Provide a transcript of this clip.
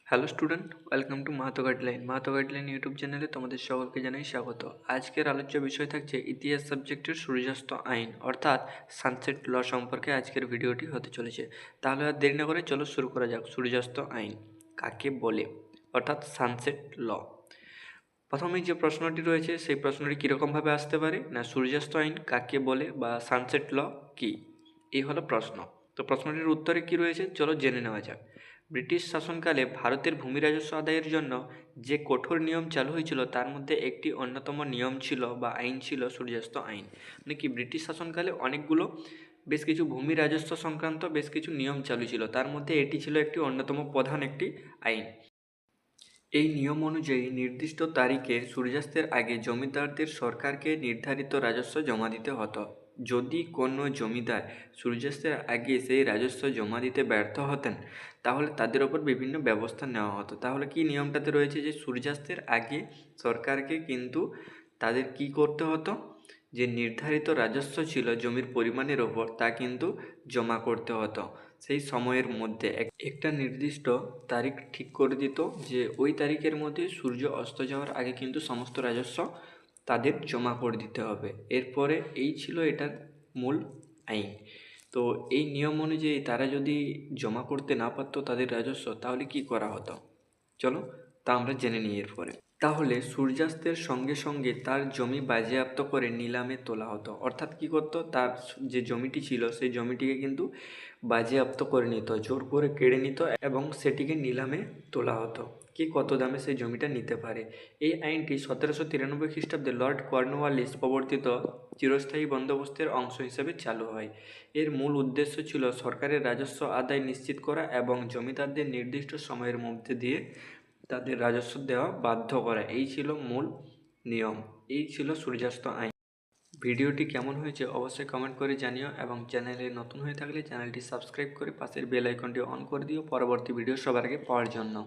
Hello student, welcome to Mahato guideline. Mahato guideline YouTube চ্যানেলে তোমাদের সকলকে জানাই স্বাগত। আজকের আলোচ্য বিষয় থাকছে ইতিহাস সাবজেক্টের সূর্যাস্ত আইন অর্থাৎ সানসেট ল সম্পর্কে আজকের ভিডিওটি হতে চলেছে। তাহলে আর দেরি না করে চলো শুরু করা যাক। সূর্যাস্ত আইন কাকে বলে অর্থাৎ সানসেট ল। প্রথমেই যে প্রশ্নটি রয়েছে সেই প্রশ্নটি কীরকমভাবে আসতে পারে না, সূর্যাস্ত আইন কাকে বলে বা সানসেট ল কী, এই হলো প্রশ্ন। তো প্রশ্নটির উত্তরে কী রয়েছে চলো জেনে নেওয়া যাক। ব্রিটিশ শাসনকালে ভারতের ভূমি রাজস্ব আদায়ের জন্য যে কঠোর নিয়ম চালু হয়েছিল তার মধ্যে একটি অন্যতম নিয়ম ছিল বা আইন ছিল সূর্যাস্ত আইন। মানে কি, ব্রিটিশ শাসনকালে অনেকগুলো বেশ কিছু ভূমি রাজস্ব সংক্রান্ত বেশ কিছু নিয়ম চালু ছিল, তার মধ্যে এটি ছিল একটি অন্যতম প্রধান একটি আইন। এই নিয়ম অনুযায়ী নির্দিষ্ট তারিখে সূর্যাস্তের আগে জমিদারদের সরকারকে নির্ধারিত রাজস্ব জমা দিতে হতো। যদি কোনো জমিদার সূর্যাস্তের আগে সেই রাজস্ব জমা দিতে ব্যর্থ হতেন তাহলে তাদের ওপর বিভিন্ন ব্যবস্থা নেওয়া হতো। তাহলে কি নিয়মটাতে রয়েছে যে সূর্যাস্তের আগে সরকারকে কিন্তু তাদের কি করতে হতো, যে নির্ধারিত রাজস্ব ছিল জমির পরিমাণের ওপর তা কিন্তু জমা করতে হতো। সেই সময়ের মধ্যে একটা নির্দিষ্ট তারিখ ঠিক করে দিত যে ওই তারিখের মধ্যে সূর্য অস্ত যাওয়ার আগে কিন্তু সমস্ত রাজস্ব তাদের জমা করে দিতে হবে। এরপরে এই ছিল এটার মূল আইন। তো এই নিয়ম অনুযায়ী তারা যদি জমা করতে না পারতো তাদের রাজস্ব, তাহলে কি করা হতো চলো তা আমরা জেনে নিই এরপরে। তাহলে সূর্যাস্তের সঙ্গে সঙ্গে তার জমি বাজেয়াপ্ত করে নিলামে তোলা হতো। অর্থাৎ কি করতো, তার যে জমিটি ছিল সেই জমিটিকে কিন্তু বাজেয়াপ্ত করে নিত, জোর করে কেড়ে নিত এবং সেটিকে নিলামে তোলা হতো কি কত দামে সেই জমিটা নিতে পারে। এই আইনটি 1793 খ্রিস্টাব্দে লর্ড কর্নওয়ালিস প্রবর্তিত চিরস্থায়ী বন্দোবস্তের অংশ হিসেবে চালু হয়। এর মূল উদ্দেশ্য ছিল সরকারের রাজস্ব আদায় নিশ্চিত করা এবং জমিদারদের নির্দিষ্ট সময়ের মধ্যে দিয়ে তাদের রাজস্ব দেওয়া বাধ্য করা। এই ছিল মূল নিয়ম, এই ছিল সূর্যাস্ত আইন। ভিডিওটি কেমন হয়েছে অবশ্যই কমেন্ট করে জানিও এবং চ্যানেলে নতুন হয়ে থাকলে চ্যানেলটি সাবস্ক্রাইব করে পাশের বেল আইকনটি অন করে দিও পরবর্তী ভিডিও সবার আগে পাওয়ার জন্য।